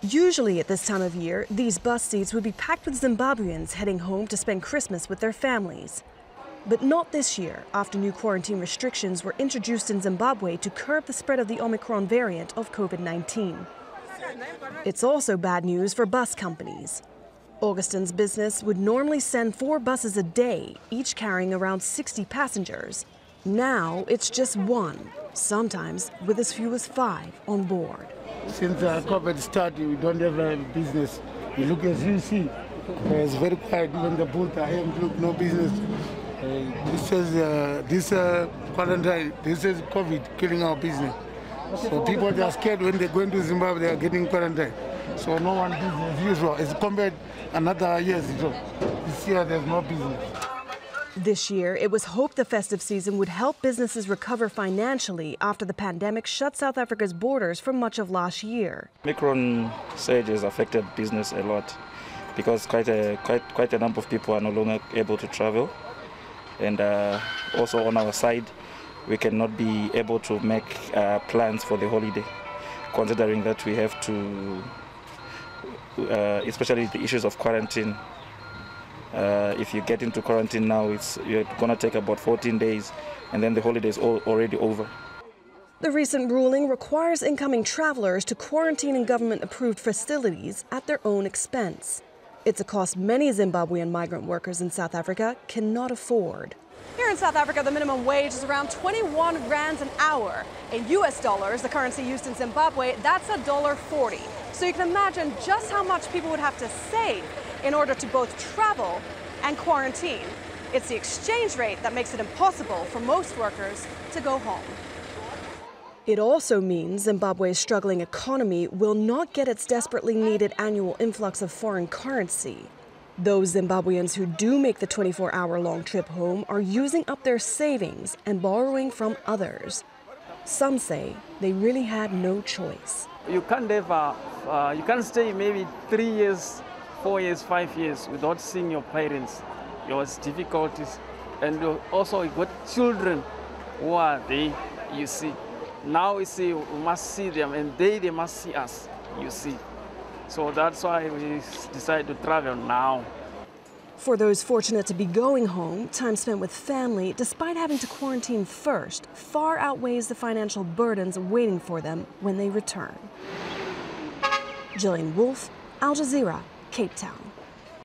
Usually at this time of year, these bus seats would be packed with Zimbabweans heading home to spend Christmas with their families. But not this year, after new quarantine restrictions were introduced in Zimbabwe to curb the spread of the Omicron variant of COVID-19. It's also bad news for bus companies. Augustin's business would normally send 4 buses a day, each carrying around 60 passengers. Now it's just 1, sometimes with as few as 5 on board. Since COVID started, we don't have a business. You look as you see, it's very quiet. Even the booth, I have look no business. This quarantine, this is COVID killing our business. So people are scared when they go into Zimbabwe, they are getting quarantined. So no one business as usual. It's compared another years ago. This year there's no business. This year, it was hoped the festive season would help businesses recover financially after the pandemic shut South Africa's borders for much of last year. Omicron surge has affected business a lot because quite a number of people are no longer able to travel. And also on our side, we cannot be able to make plans for the holiday, considering that we have to, especially the issues of quarantine. If you get into quarantine now, you're going to take about 14 days, and then the holiday is already over. The recent ruling requires incoming travelers to quarantine in government-approved facilities at their own expense. It's a cost many Zimbabwean migrant workers in South Africa cannot afford. Here in South Africa, the minimum wage is around 21 rands an hour. In US dollars, the currency used in Zimbabwe, that's $1.40. So you can imagine just how much people would have to save in order to both travel and quarantine. It's the exchange rate that makes it impossible for most workers to go home. It also means Zimbabwe's struggling economy will not get its desperately needed annual influx of foreign currency. Those Zimbabweans who do make the 24-hour-long trip home are using up their savings and borrowing from others. Some say they really had no choice. You can't stay maybe 3 years, 4 years, 5 years without seeing your parents. There was difficulties, and also you got children who are there, you see. Now we see we must see them, and they must see us, you see. So that's why we decided to travel now. For those fortunate to be going home, time spent with family, despite having to quarantine first, far outweighs the financial burdens waiting for them when they return. Jillian, Al Jazeera, Cape Town.